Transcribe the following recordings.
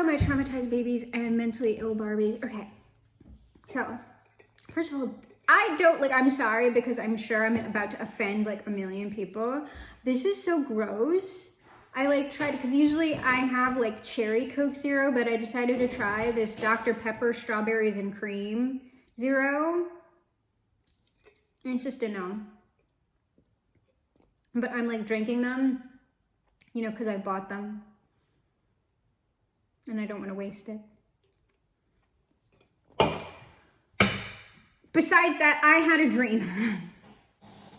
my traumatized babies and mentally ill Barbies. Okay, so first of all, I'm sorry because I'm sure I'm about to offend like a million people. This is so gross. I like tried, because usually I have like cherry Coke Zero, but I decided to try this Dr. Pepper Strawberries and Cream Zero. And it's just a no. But I'm like drinking them, you know, because I bought them. And I don't want to waste it. Besides that, I had a dream.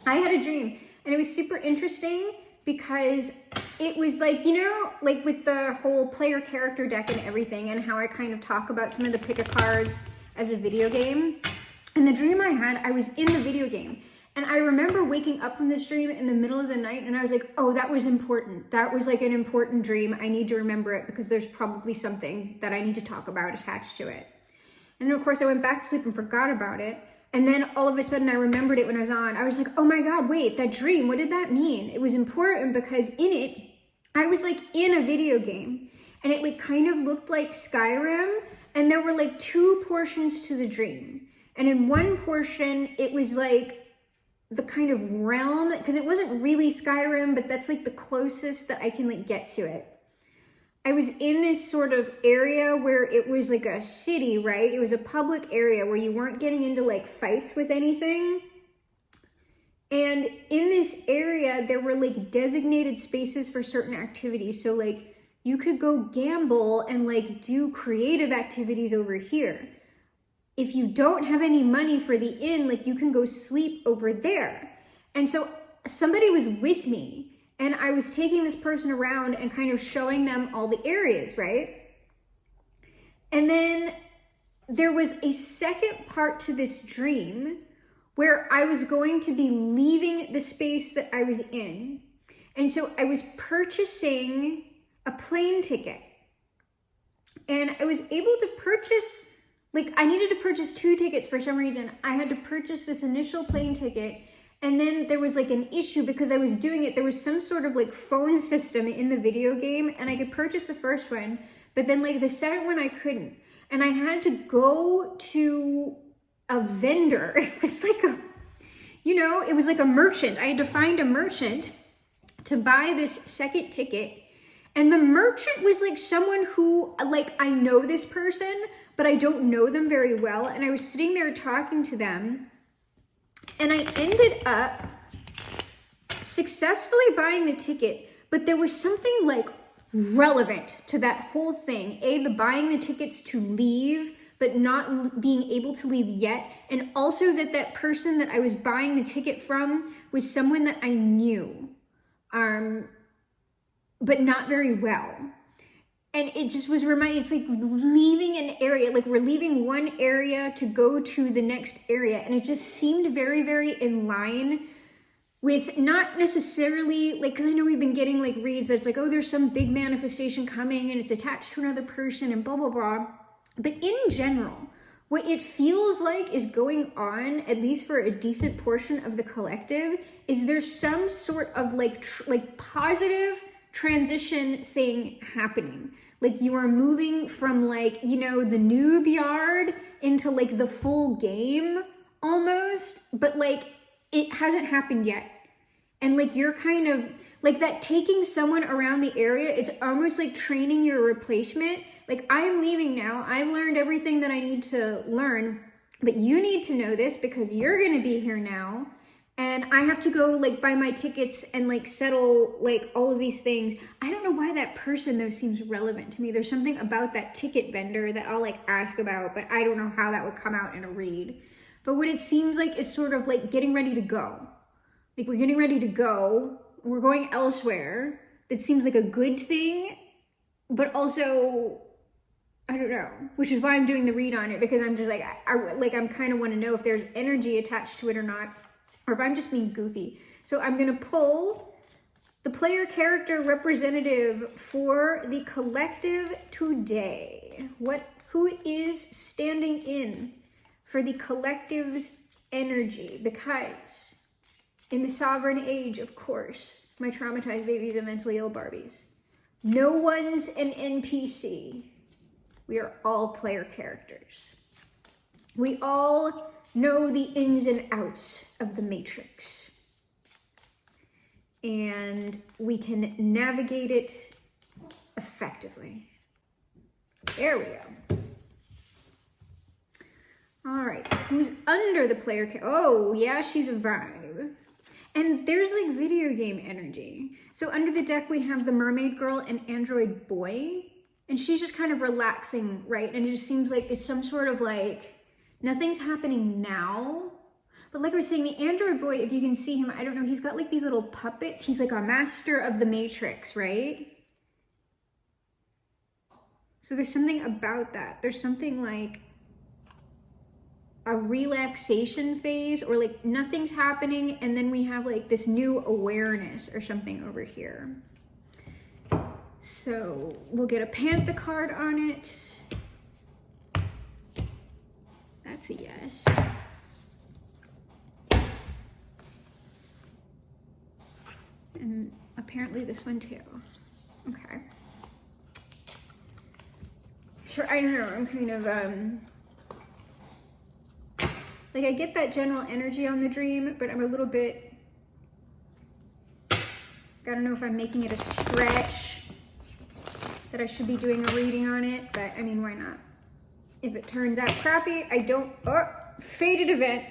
I had a dream, and it was super interesting because it was like, you know, like with the whole player character deck and everything, and how I kind of talk about some of the pick-a-cards as a video game. And the dream I had, I was in the video game. And I remember waking up from this dream in the middle of the night, and I was like, oh, that was important. That was like an important dream. I need to remember it because there's probably something that I need to talk about attached to it. And then of course I went back to sleep and forgot about it. And then all of a sudden I remembered it when I was on. I was like, oh my God, wait, that dream, what did that mean? It was important because in it, I was like in a video game, and it like kind of looked like Skyrim, and there were like two portions to the dream. And in one portion, it was like the kind of realm, because it wasn't really Skyrim, but that's like the closest that I can like get to it. I was in this sort of area where it was like a city, right? It was a public area where you weren't getting into like fights with anything. And in this area, there were like designated spaces for certain activities. So like you could go gamble and like do creative activities over here. If you don't have any money for the inn, like you can go sleep over there. And so somebody was with me, and I was taking this person around and kind of showing them all the areas, right? And then there was a second part to this dream where I was going to be leaving the space that I was in. And so I was purchasing a plane ticket. And I was able to purchase, like I needed to purchase 2 tickets for some reason. I had to purchase this initial plane ticket. And then there was like an issue because I was doing it. There was some sort of like phone system in the video game, and I could purchase the first one, but then like the second one I couldn't. And I had to go to a vendor. It was like a, you know, it was like a merchant. I had to find a merchant to buy this second ticket. And the merchant was like someone who, like, I know this person, but I don't know them very well. And I was sitting there talking to them. And I ended up successfully buying the ticket, but there was something like relevant to that whole thing. The buying the tickets to leave, but not being able to leave yet. And also that person that I was buying the ticket from was someone that I knew, but not very well. And it just was reminding, it's like leaving an area, like we're leaving one area to go to the next area. And it just seemed very, very in line with not necessarily, like, because I know we've been getting like reads that's like, oh, there's some big manifestation coming and it's attached to another person and blah, blah, blah. But in general, what it feels like is going on, at least for a decent portion of the collective, is there's some sort of like positive transition thing happening. Like you are moving from like, you know, the noob yard into like the full game almost, but like it hasn't happened yet. And like you're kind of like that, taking someone around the area, it's almost like training your replacement. Like I'm leaving now, I've learned everything that I need to learn, but you need to know this because you're going to be here now. And I have to go like buy my tickets and like settle like all of these things. I don't know why that person though seems relevant to me. There's something about that ticket vendor that I'll like ask about, but I don't know how that would come out in a read. But what it seems like is sort of like getting ready to go. Like we're getting ready to go. We're going elsewhere. That seems like a good thing, but also, I don't know, which is why I'm doing the read on it, because I'm just like, I'm kind of want to know if there's energy attached to it or not, or if I'm just being goofy. So I'm going to pull the player character representative for the collective today. Who is standing in for the collective's energy? Because in the sovereign age, of course, my traumatized babies and mentally ill Barbies, no one's an NPC. We are all player characters. We all know the ins and outs of the Matrix. And we can navigate it effectively. There we go. All right, who's under the player? Oh, yeah, she's a vibe. And there's like video game energy. So under the deck, we have the mermaid girl and android boy. And she's just kind of relaxing, right? And it just seems like it's some sort of like, nothing's happening now. But like I was saying, the android boy, if you can see him, I don't know, he's got like these little puppets. He's like a master of the Matrix, right? So there's something about that. There's something like a relaxation phase, or like nothing's happening, and then we have like this new awareness or something over here. So we'll get a Panther card on it. That's a yes. And apparently this one too. Okay. Sure, I don't know, I'm kind of, like I get that general energy on the dream, but I'm a little bit, I don't know if I'm making it a stretch that I should be doing a reading on it, but I mean, why not? If it turns out crappy, I don't, oh, faded event.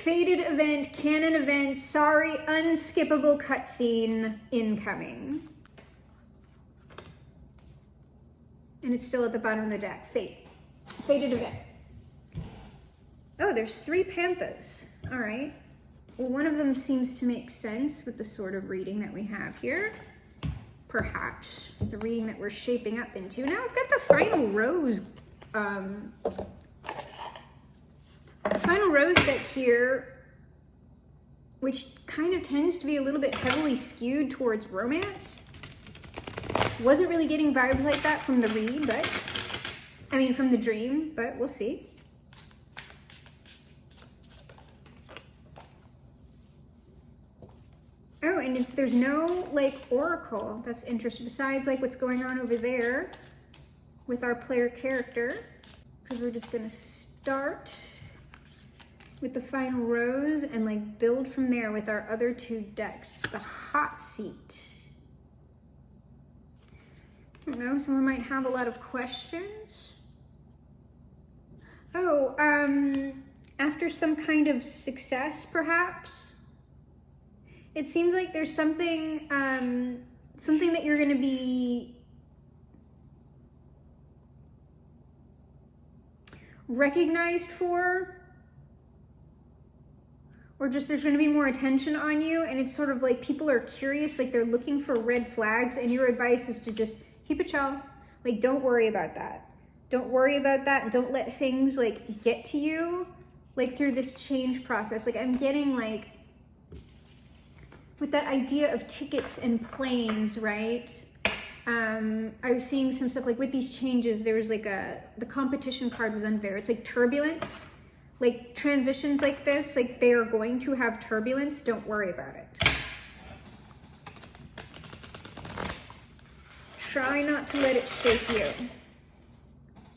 Faded event, canon event, sorry, unskippable cutscene incoming. And it's still at the bottom of the deck, faded event. Oh, there's 3 Panthers, all right. Well, one of them seems to make sense with the sort of reading that we have here. Perhaps the reading that we're shaping up into. Now I've got the final rose, deck here, which kind of tends to be a little bit heavily skewed towards romance. Wasn't really getting vibes like that from the read, but, I mean from the dream, but we'll see. Oh, and there's no like oracle. That's interesting, besides like what's going on over there with our player character, because we're just gonna start with the final rose and like build from there with our other 2 decks. The hot seat. I don't know, someone might have a lot of questions. Oh, after some kind of success, perhaps? It seems like there's something, something that you're gonna be recognized for, or just there's going to be more attention on you, and it's sort of like people are curious, like they're looking for red flags, and your advice is to just keep it chill. Like, don't worry about that. Don't worry about that, and don't let things like get to you, like through this change process. Like I'm getting like, with that idea of tickets and planes, right? I was seeing some stuff like with these changes, there was like the competition card was under there. It's like turbulence. Like transitions like this, like they are going to have turbulence. Don't worry about it. Try not to let it shake you.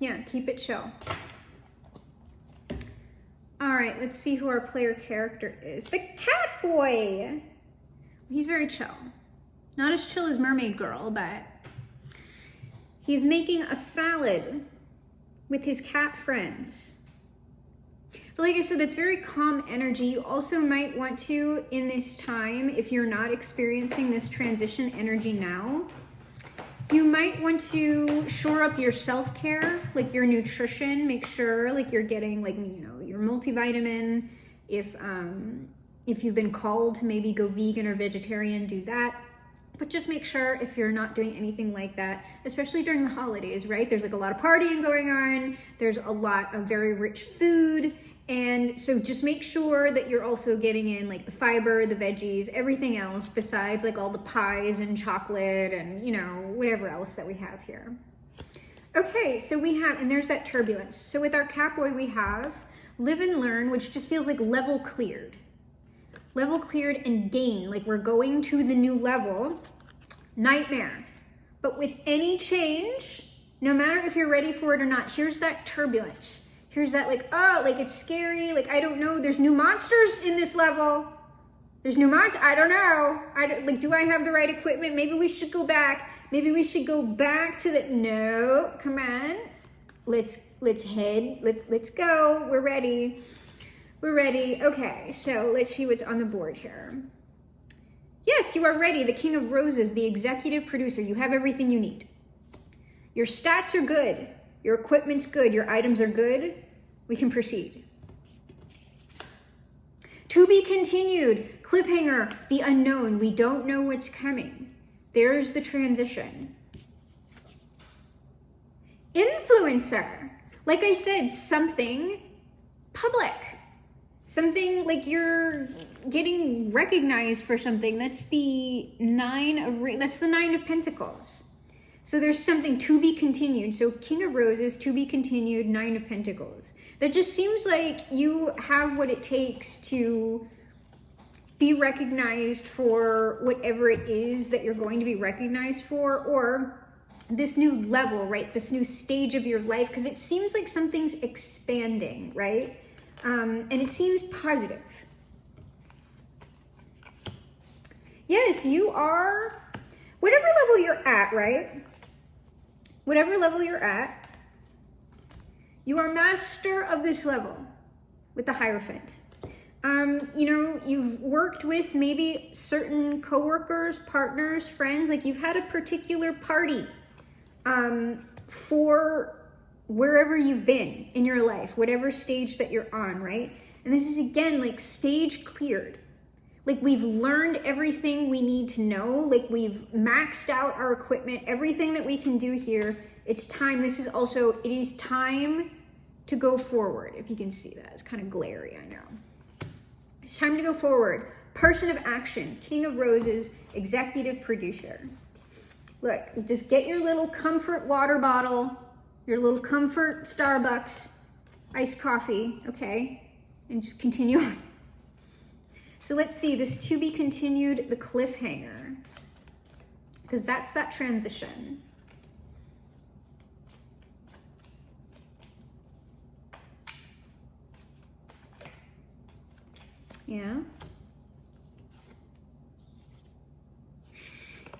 Yeah, keep it chill. All right, let's see who our player character is. The cat boy. He's very chill. Not as chill as Mermaid Girl, but he's making a salad with his cat friends. But like I said, that's very calm energy. You also might want to, in this time, if you're not experiencing this transition energy now, you might want to shore up your self-care, like your nutrition. Make sure like you're getting like, you know, your multivitamin. If you've been called to maybe go vegan or vegetarian, do that. But just make sure if you're not doing anything like that, especially during the holidays, right? There's like a lot of partying going on. There's a lot of very rich food. And so just make sure that you're also getting in like the fiber, the veggies, everything else besides like all the pies and chocolate and, you know, whatever else that we have here. Okay, so we have, and there's that turbulence. So with our Catboy, we have Live and Learn, which just feels like level cleared. Level cleared and gain, like we're going to the new level. Nightmare. But with any change, no matter if you're ready for it or not, here's that turbulence. Here's that like, oh, like it's scary. Like, I don't know. There's new monsters in this level. There's new monsters. I don't know. Like, do I have the right equipment? Maybe we should go back. Maybe we should go back to the, no, come on. Let's head, let's go. We're ready. We're ready. Okay, so let's see what's on the board here. Yes, you are ready. The King of Roses, the executive producer. You have everything you need. Your stats are good. Your equipment's good. Your items are good. We can proceed. To be continued. Cliffhanger, the unknown. We don't know what's coming. There's the transition. Influencer. Like I said, something public. Something like you're getting recognized for something. That's the Nine of Pentacles. So there's something to be continued. So King of Roses, to be continued, Nine of Pentacles. That just seems like you have what it takes to be recognized for whatever it is that you're going to be recognized for, or this new level, right? This new stage of your life, because it seems like something's expanding, right? And it seems positive. Yes, you are, whatever level you're at, right? Whatever level you're at, you are master of this level with the Hierophant. You know, you've worked with maybe certain coworkers, partners, friends, like you've had a particular party for wherever you've been in your life, whatever stage that you're on, right? And this is again, like stage cleared. Like we've learned everything we need to know. Like we've maxed out our equipment, everything that we can do here. It's time. This is also, it is time to go forward. If you can see that, it's kind of glary, I know. It's time to go forward. Person of action, King of Roses, executive producer. Look, you just get your little comfort water bottle, your little comfort Starbucks iced coffee, okay? And just continue on. So let's see, this to be continued, the cliffhanger, because that's that transition. Yeah.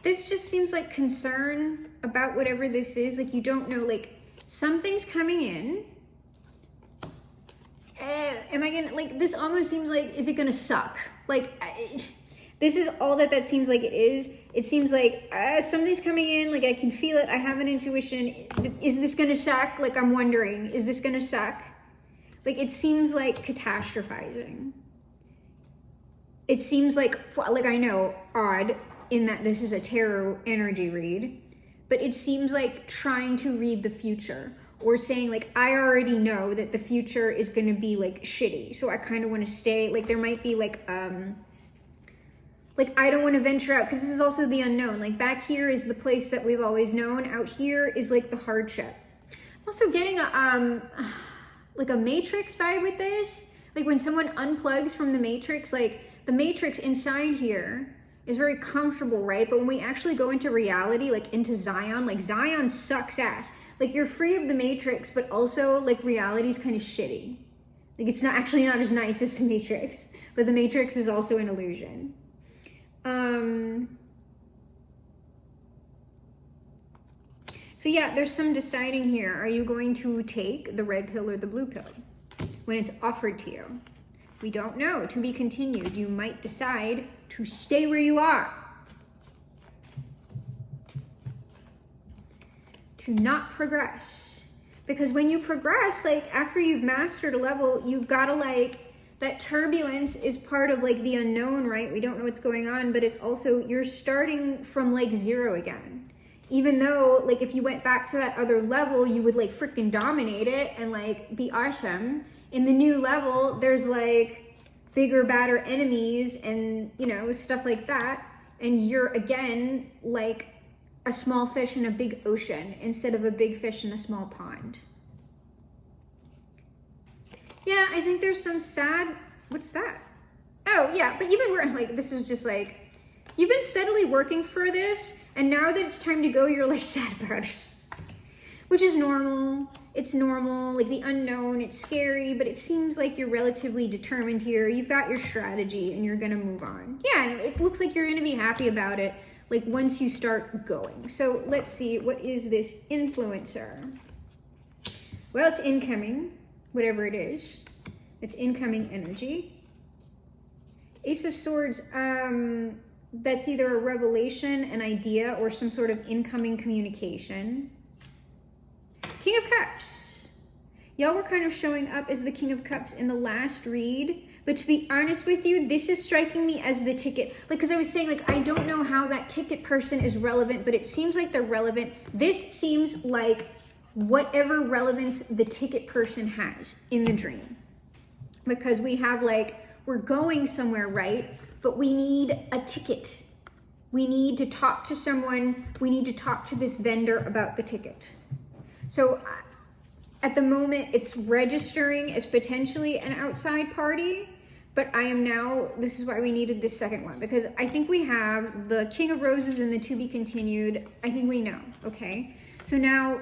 This just seems like concern about whatever this is. Like you don't know, like something's coming in. Am I gonna, like, this almost seems like, is it gonna suck? Like, this is all that seems like it is. It seems like something's coming in, like I can feel it. I have an intuition. Is this gonna suck? Like I'm wondering, is this gonna suck? Like it seems like catastrophizing. It seems like I know, odd in that this is a tarot energy read, but it seems like trying to read the future or saying like, I already know that the future is going to be like shitty. So I kind of want to stay, like there might be like I don't want to venture out because this is also the unknown. Like back here is the place that we've always known. Out here is like the hardship. I'm also getting like a Matrix vibe with this. Like when someone unplugs from the Matrix, like the Matrix inside here is very comfortable, right? But when we actually go into reality, like into Zion, like Zion sucks ass. Like you're free of the Matrix, but also like reality's kind of shitty. Like it's not as nice as the Matrix, but the Matrix is also an illusion. So yeah, there's some deciding here. Are you going to take the red pill or the blue pill when it's offered to you? We don't know. To be continued. You might decide to stay where you are. To not progress. Because when you progress, like after you've mastered a level, you've got to like, that turbulence is part of like the unknown, right? We don't know what's going on, but it's also, you're starting from like zero again. Even though like if you went back to that other level, you would like freaking dominate it and like be awesome. In the new level, there's like bigger, badder enemies and, you know, stuff like that. And you're again like a small fish in a big ocean instead of a big fish in a small pond. Yeah, I think there's some sad, what's that? Oh yeah, but even we're like, this is just like, You've been steadily working for this, and now that it's time to go, you're like sad about it. Which is normal. It's normal, like the unknown, it's scary, but it seems like you're relatively determined here. You've got your strategy and you're gonna move on. Yeah, and it looks like you're gonna be happy about it, like once you start going. So let's see, what is this influencer? Well, it's incoming, whatever it is. It's incoming energy. Ace of Swords, that's either a revelation, an idea, or some sort of incoming communication. King of Cups. Y'all were kind of showing up as the King of Cups in the last read, but to be honest with you, this is striking me as the ticket. Like, because I was saying, like, I don't know how that ticket person is relevant, but it seems like they're relevant. This seems like whatever relevance the ticket person has in the dream. Because we have, like, we're going somewhere, right? But we need a ticket. We need to talk to someone. We need to talk to this vendor about the ticket. So at the moment, it's registering as potentially an outside party, but I am now, this is why we needed this second one, because I think we have the King of Roses and the to be continued. I think we know, okay? So now,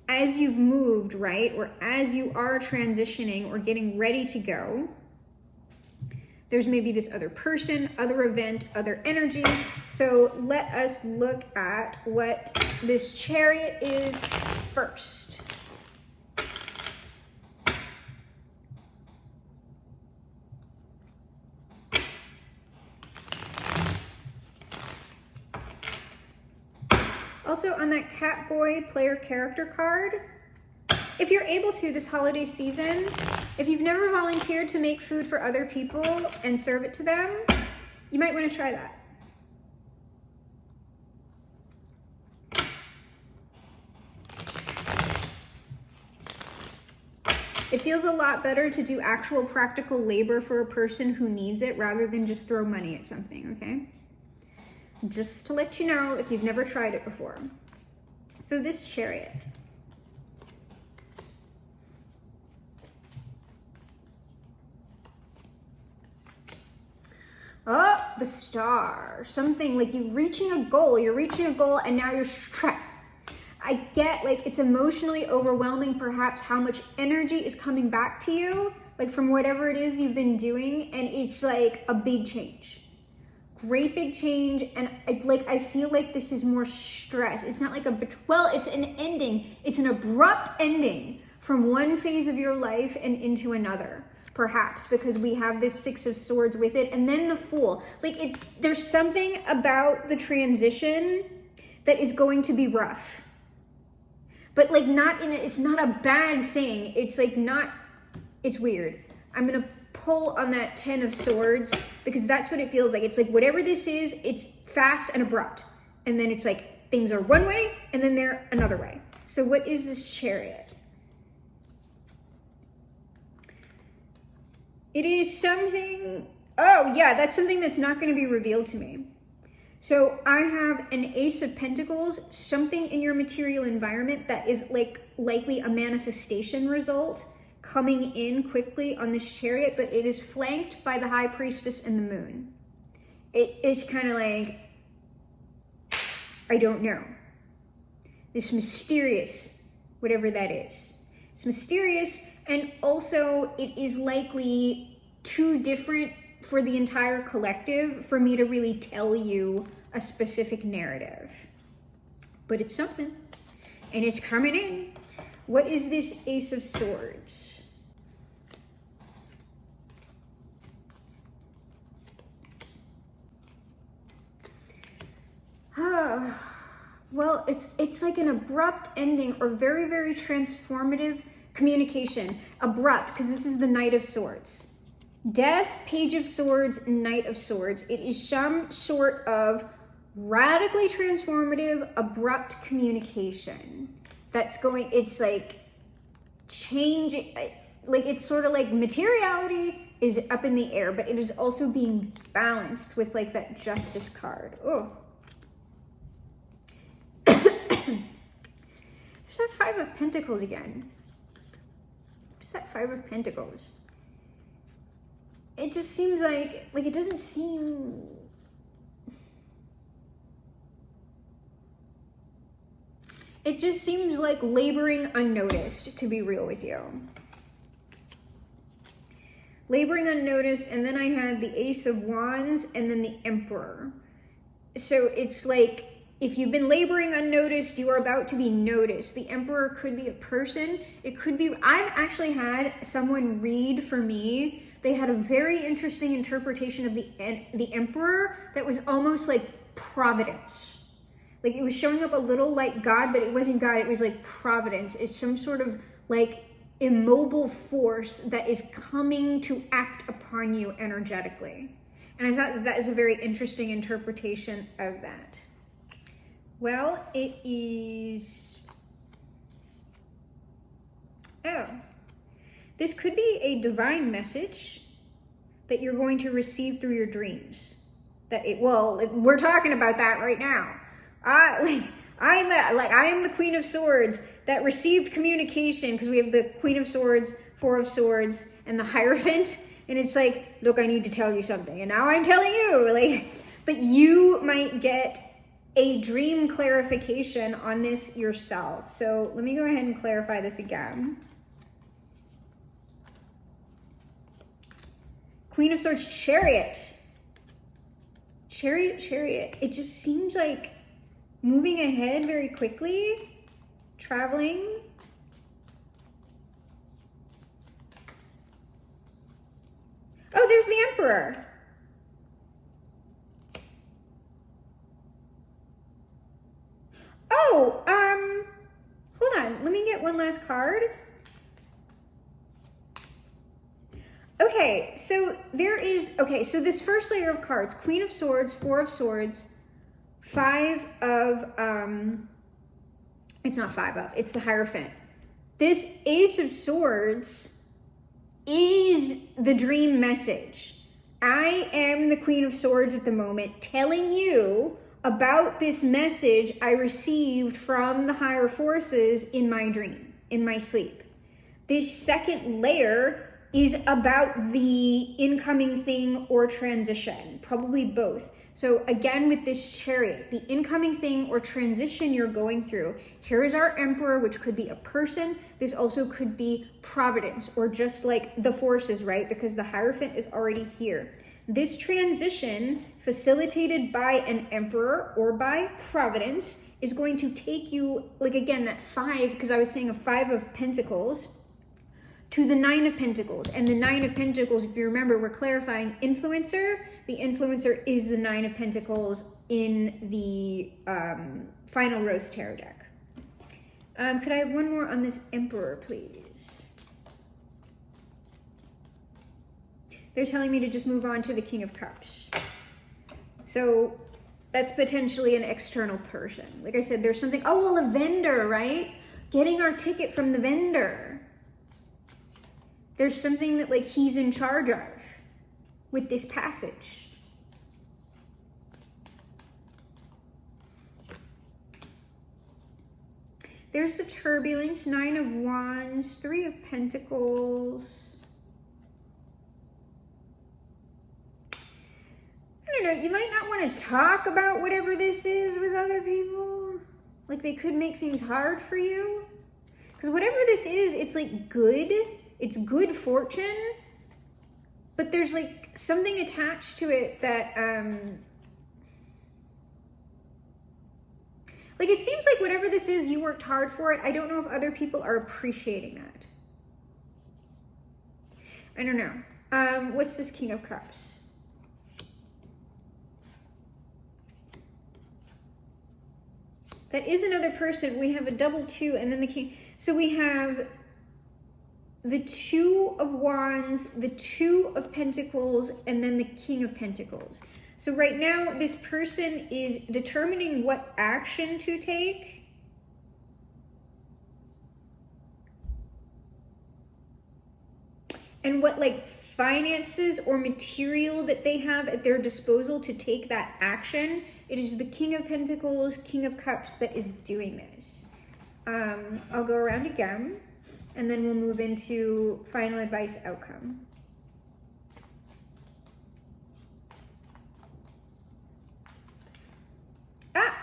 as you've moved, right, or as you are transitioning or getting ready to go, there's maybe this other person, other event, other energy. So let us look at what this Chariot is first. Also on that Catboy player character card, if you're able to this holiday season, if you've never volunteered to make food for other people and serve it to them, you might want to try that. It feels a lot better to do actual practical labor for a person who needs it rather than just throw money at something, okay? Just to let you know if you've never tried it before. So this Chariot. Oh, the Star. Something like you're reaching a goal and now you're stressed. I get, like, it's emotionally overwhelming perhaps how much energy is coming back to you, like from whatever it is you've been doing, and it's like a big change. Great big change, and I feel like this is more stress. It's not like it's an ending. It's an abrupt ending from one phase of your life and into another. Perhaps because we have this Six of Swords with it, and then the Fool. Like, there's something about the transition that is going to be rough. But like it's not a bad thing. It's like it's weird. I'm gonna pull on that 10 of Swords because that's what it feels like. It's like whatever this is, it's fast and abrupt. And then it's like things are one way and then they're another way. So what is this Chariot? It is something, oh yeah, that's something that's not going to be revealed to me. So I have an Ace of Pentacles, something in your material environment that is like likely a manifestation result coming in quickly on this Chariot, but it is flanked by the High Priestess and the Moon. It is kind of like, I don't know. This mysterious, whatever that is. It's mysterious, and also it is likely too different for the entire collective for me to really tell you a specific narrative. But it's something, and it's coming in. What is this Ace of Swords? Well, it's like an abrupt ending or very, very transformative communication. Abrupt, because this is the Knight of Swords. Death, Page of Swords, Knight of Swords. It is some sort of radically transformative, abrupt communication that's going, it's like changing, like it's sort of like materiality is up in the air, but it is also being balanced with like that Justice card. Oh. There's that Five of Pentacles again. What's that Five of Pentacles? It just seems like it doesn't seem... It just seems like laboring unnoticed, to be real with you. Laboring unnoticed, and then I had the Ace of Wands, and then the Emperor. So it's like, if you've been laboring unnoticed, you are about to be noticed. The Emperor could be a person. It could be, I've actually had someone read for me. They had a very interesting interpretation of the Emperor that was almost like providence. Like it was showing up a little like God, but it wasn't God. It was like providence. It's some sort of like immobile force that is coming to act upon you energetically. And I thought that is a very interesting interpretation of that. Well, it is, oh, this could be a divine message that you're going to receive through your dreams. We're talking about that right now. I am the Queen of Swords that received communication, because we have the Queen of Swords, Four of Swords, and the Hierophant. And it's like, look, I need to tell you something. And now I'm telling you, like, but you might get a dream clarification on this yourself. So let me go ahead and clarify this again. Queen of Swords, Chariot. Chariot. It just seems like moving ahead very quickly, traveling. Oh, there's the Emperor. Oh, hold on. Let me get one last card. Okay, so so this first layer of cards, Queen of Swords, Four of Swords, Five of, it's not Five of, it's the Hierophant. This Ace of Swords is the dream message. I am the Queen of Swords at the moment, telling you about this message I received from the higher forces in my dream, in my sleep. This second layer is about the incoming thing or transition, probably both. So again, with this Chariot, the incoming thing or transition you're going through, here is our Emperor, which could be a person. This also could be providence, or just like the forces, right? Because the Hierophant is already here. This transition, facilitated by an Emperor or by providence, is going to take you, like again, that five, because I was saying a Five of Pentacles, to the Nine of Pentacles. And the Nine of Pentacles, if you remember, we're clarifying influencer. The influencer is the Nine of Pentacles in the Final Rose Tarot deck. Could I have one more on this Emperor, please? They're telling me to just move on to the King of Cups. So that's potentially an external person. Like I said, there's something, oh, well, a vendor, right? Getting our ticket from the vendor. There's something that like he's in charge of with this passage. There's the turbulence, Nine of Wands, Three of Pentacles. I don't know, you might not want to talk about whatever this is with other people. Like they could make things hard for you. Because whatever this is, it's like good. It's good fortune, but there's like something attached to it that, like it seems like whatever this is, you worked hard for it. I don't know if other people are appreciating that. I don't know. What's this King of Cups? That is another person. We have a double two and then the King. So we have the Two of Wands, the Two of Pentacles, and then the King of Pentacles. So right now, this person is determining what action to take. And what like finances or material that they have at their disposal to take that action. It is the King of Pentacles, King of Cups that is doing this. I'll go around again. And then we'll move into final advice outcome.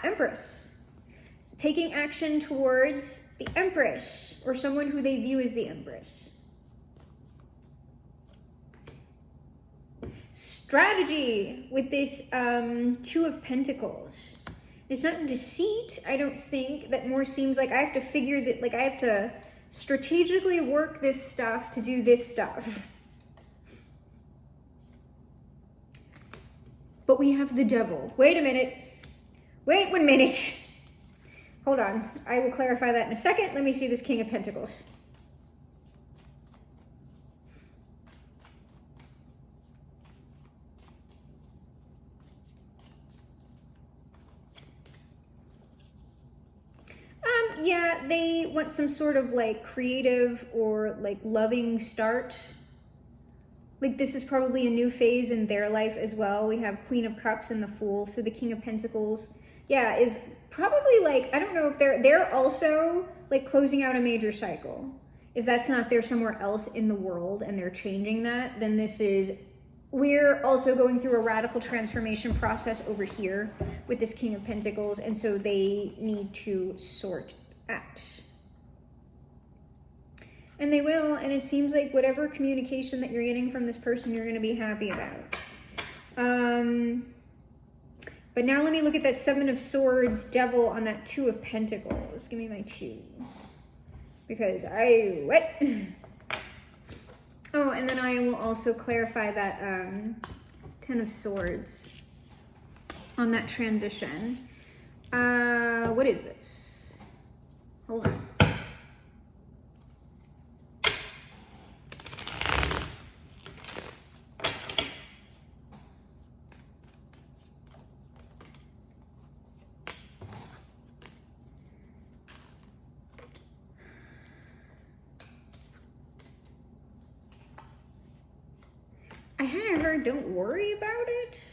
Empress. taking action towards the Empress or someone who they view as the Empress. Strategy with this Two of Pentacles. It's not deceit, I don't think. That more seems like I have to figure that, like I have to strategically work this stuff to do this stuff. But we have the Devil. Wait a minute. Wait 1 minute. Hold on. I will clarify that in a second. Let me see this King of Pentacles. Yeah, they want some sort of like creative or like loving start. Like this is probably a new phase in their life as well. We have Queen of Cups and the Fool. So the King of Pentacles, yeah, is probably like, I don't know if they're also like closing out a major cycle. If that's not there somewhere else in the world and they're changing that, then this is, we're also going through a radical transformation process over here with this King of Pentacles. And so they need to sort out. And they will, and it seems like whatever communication that you're getting from this person, you're going to be happy about. But now let me look at that Seven of Swords, Devil on that Two of Pentacles. Give me my two. Because what? Oh, and then I will also clarify that Ten of Swords on that transition. What is this? Hold on. I hadn't heard, don't worry about it.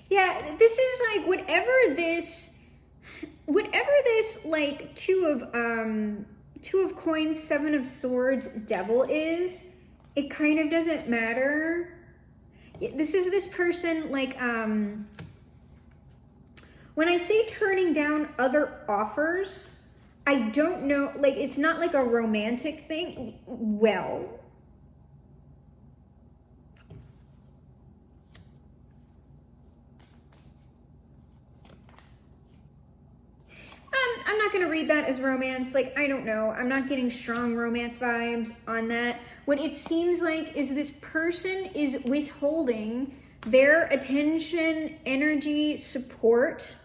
Yeah, this is like whatever this like two of coins, Seven of Swords, Devil is, it kind of doesn't matter. This is this person like when I say turning down other offers, I don't know, like it's not like a romantic thing. Well, I'm not going to read that as romance. Like, I don't know. I'm not getting strong romance vibes on that. What it seems like is this person is withholding their attention, energy, support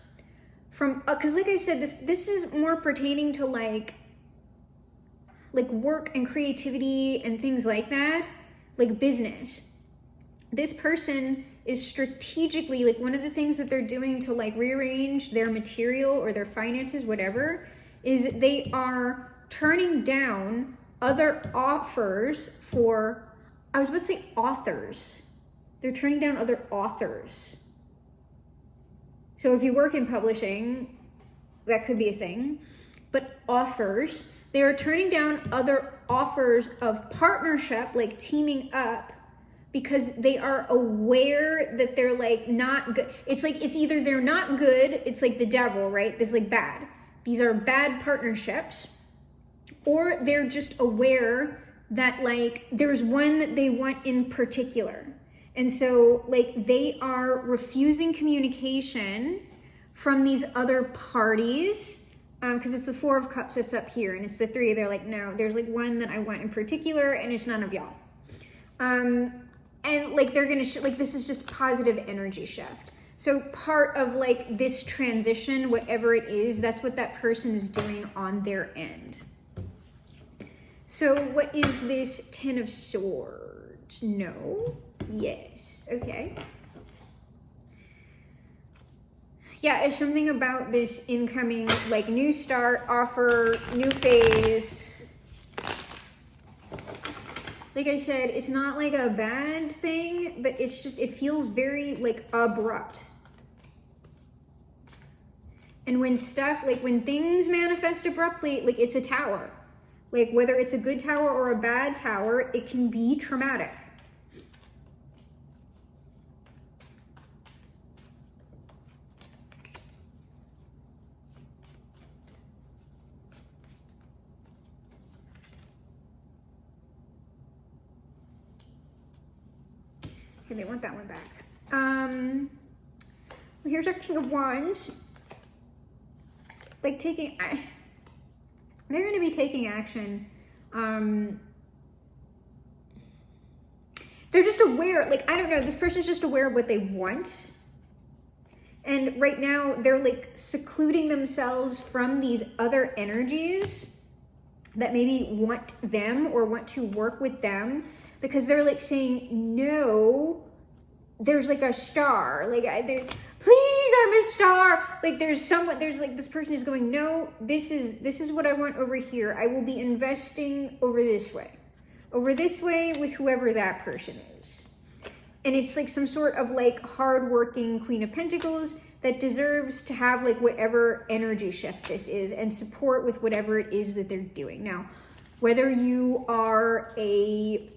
from, because like I said, this is more pertaining to like work and creativity and things like that, like business. This person is strategically, like one of the things that they're doing to like rearrange their material or their finances, whatever, is they are turning down other offers for, I was about to say authors. They're turning down other authors. So if you work in publishing, that could be a thing. But offers, they are turning down other offers of partnership, like teaming up, because they are aware that they're like not good. It's like, it's either they're not good, it's like the Devil, right? This is like bad. These are bad partnerships. Or they're just aware that like there's one that they want in particular. And so like they are refusing communication from these other parties, because it's the Four of Cups that's up here, and it's the three. They're like, no, there's like one that I want in particular, and it's none of y'all. And like they're gonna like this is just positive energy shift. So part of like this transition, whatever it is, that's what that person is doing on their end. So what is this Ten of Swords? No. Yes. Okay. Yeah, it's something about this incoming, like, new start, offer, new phase. Like I said, it's not like a bad thing, but it's just, it feels very, like, abrupt. And when stuff, like, when things manifest abruptly, like, it's a tower. Like whether it's a good tower or a bad tower, it can be traumatic. Okay, they want that one back. Here's our King of Wands. Like taking, they're going to be taking action. They're just aware, like, I don't know, this person's just aware of what they want. And right now they're like secluding themselves from these other energies that maybe want them or want to work with them, because they're like saying, no, there's like a star, like please, I'm a star. Like there's like this person is going, no, this is what I want over here. I will be investing over this way with whoever that person is. And it's like some sort of like hardworking Queen of Pentacles that deserves to have like whatever energy shift this is and support with whatever it is that they're doing. Now, whether you are a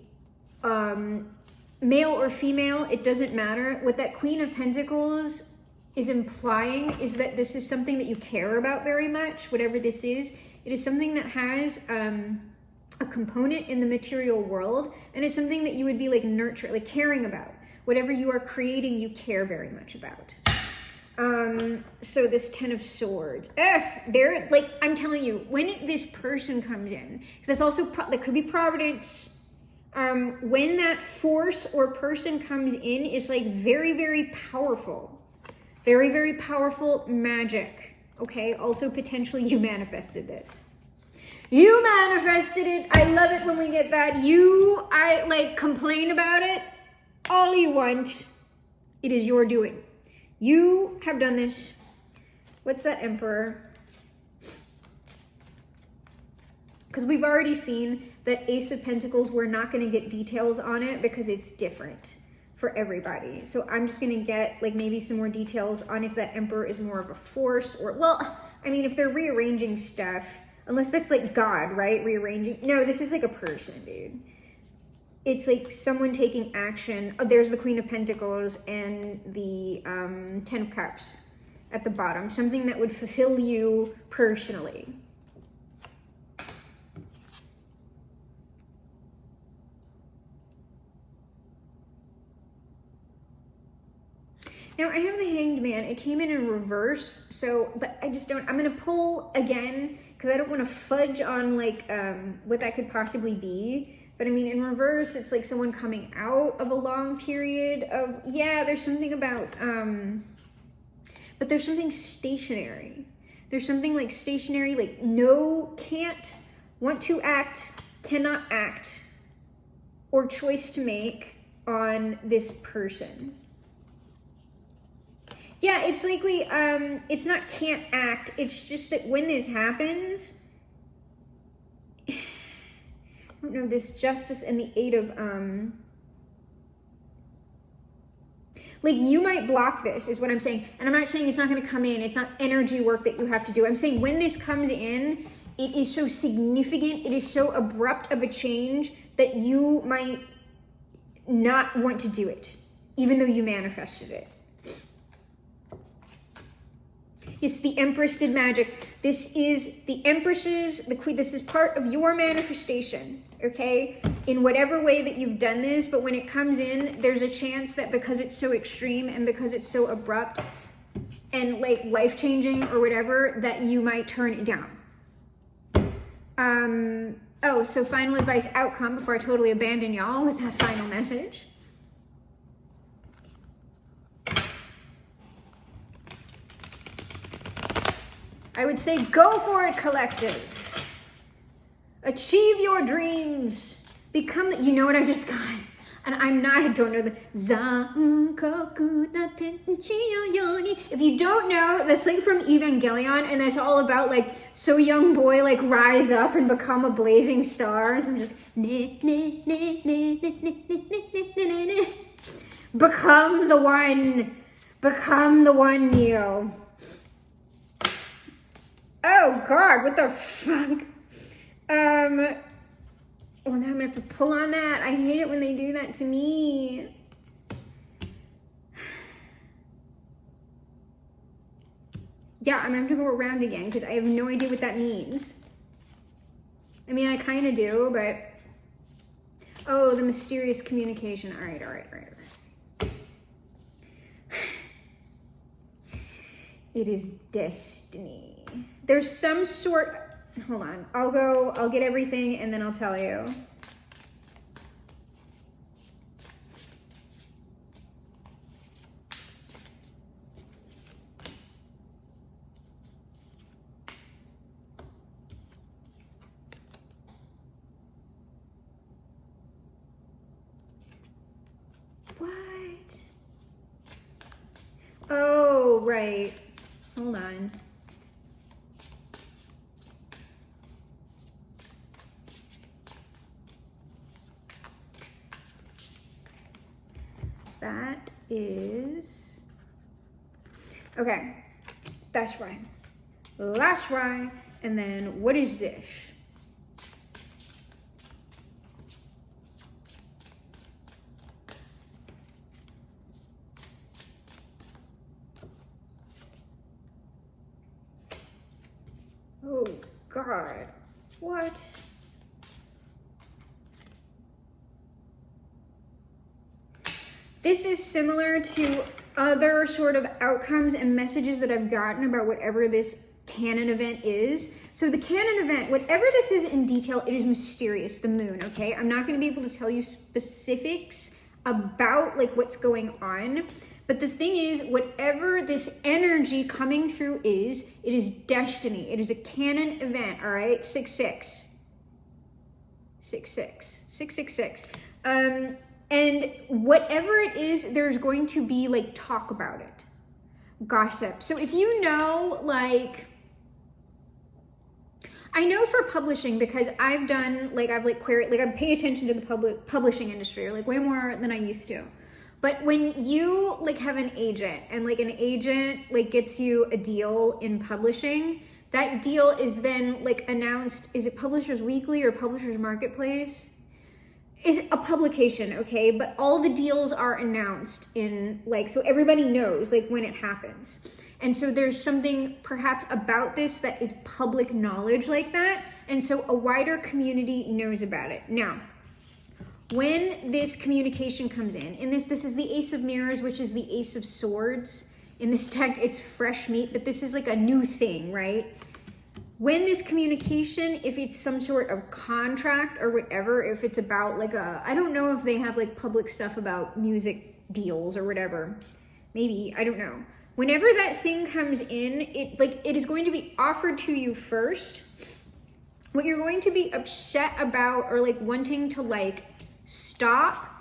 male or female, it doesn't matter. What that Queen of Pentacles is implying is that this is something that you care about very much, whatever this is. It is something that has a component in the material world, and it's something that you would be like nurturing, like caring about. Whatever you are creating, you care very much about. So this 10 of Swords, they're like, I'm telling you, when this person comes in, because that's also, that could be Providence. When that force or person comes in, it's like very, very powerful. Very, very powerful magic. Okay, also potentially you manifested this. You manifested it. I love it when we get that. I like complain about it all you want. It is your doing. You have done this. What's that Emperor? Because we've already seen that Ace of Pentacles, we're not going to get details on it because it's different for everybody. So I'm just going to get like maybe some more details on if that Emperor is more of a force or, well, I mean, if they're rearranging stuff, unless that's like God, right? Rearranging. No, this is like a person, dude. It's like someone taking action. Oh, there's the Queen of Pentacles and the 10 of Cups at the bottom. Something that would fulfill you personally. Now I have the Hanged Man. It came in reverse, so, but I just don't, I'm going to pull again because I don't want to fudge on like what that could possibly be. But I mean, in reverse, it's like someone coming out of a long period of, yeah, there's something about, but there's something stationary. There's something like stationary, like no, can't, want to act, cannot act, or choice to make on this person. Yeah, it's likely, it's not can't act, it's just that when this happens, I don't know, this Justice and the 8 of, like you might block this is what I'm saying. And I'm not saying it's not going to come in. It's not energy work that you have to do. I'm saying when this comes in, it is so significant. It is so abrupt of a change that you might not want to do it, even though you manifested it. Yes, the Empress did magic. This is the Empress's, the Queen, this is part of your manifestation, okay? In whatever way that you've done this, but when it comes in, there's a chance that because it's so extreme and because it's so abrupt and like life-changing or whatever, that you might turn it down. Oh, so final advice outcome before I totally abandon y'all with that final message. I would say go for it, collective. Achieve your dreams. Become, you know what I just got? And I don't know the if you don't know, that's like from Evangelion, and that's all about like, so young boy, like rise up and become a blazing star. So I'm just become the one, Neo. Oh God, what the fuck? Oh, now I'm gonna have to pull on that. I hate it when they do that to me. Yeah, I'm gonna have to go around again because I have no idea what that means. I mean, I kind of do, but... Oh, the mysterious communication. All right. It is destiny. There's some sort... Hold on. I'll get everything and then I'll tell you. What? Oh, right. Hold on. That is... Okay. That's why. That's why. And then what is this? Oh, God. What? This is similar to other sort of outcomes and messages that I've gotten about whatever this canon event is. So the canon event, whatever this is in detail, it is mysterious, the moon, okay? I'm not going to be able to tell you specifics about like what's going on. But the thing is, whatever this energy coming through is, it is destiny. It is a canon event, all right? 6-6. 6-6. 6-6-6. And whatever it is, there's going to be like talk about it. Gossip. So if you know, like, I know for publishing, because I've done, like, I've queried, like, I pay attention to the publishing industry, or like way more than I used to. But when you like have an agent and like an agent like gets you a deal in publishing, that deal is then like announced. Is it Publishers Weekly or Publishers Marketplace? It's a publication, okay? But all the deals are announced in like, so everybody knows like when it happens. And so there's something perhaps about this that is public knowledge like that. And so a wider community knows about it. Now, when this communication comes in this is the Ace of Mirrors, which is the Ace of Swords. In this deck, it's fresh meat, but this is like a new thing, right? When this communication, if it's some sort of contract or whatever, if it's about like I don't know if they have like public stuff about music deals or whatever. Maybe, I don't know. Whenever that thing comes in, it is going to be offered to you first. What you're going to be upset about or like wanting to like stop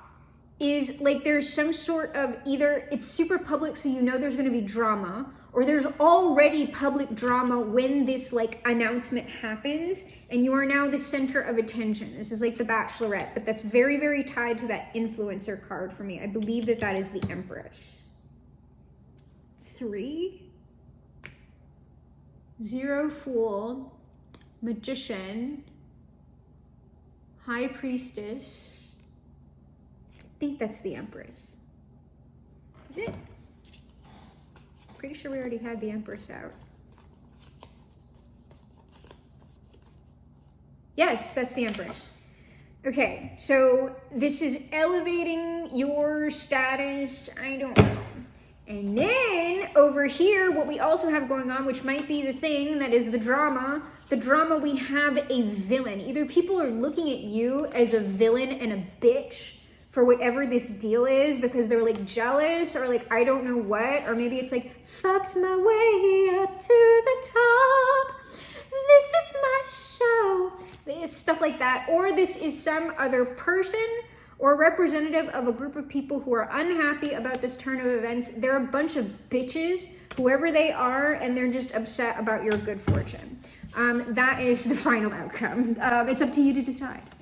is like there's some sort of either it's super public so you know there's going to be drama, or there's already public drama when this like announcement happens and you are now the center of attention. This is like the Bachelorette, but that's very, very tied to that influencer card for me. I believe that is the Empress. 3, 0 Fool, Magician, High Priestess. I think that's the Empress. Is it? Pretty sure we already had the Empress out. Yes, that's the Empress. Okay, so this is elevating your status. I don't know. And then over here, what we also have going on, which might be the thing that is the drama, we have a villain. Either people are looking at you as a villain and a bitch for whatever this deal is because they're like jealous or like I don't know what, or maybe it's like fucked my way up to the top, this is my show. It's stuff like that. Or this is some other person or representative of a group of people who are unhappy about this turn of events. They're a bunch of bitches, whoever they are, and they're just upset about your good fortune. That is the final outcome. It's up to you to decide.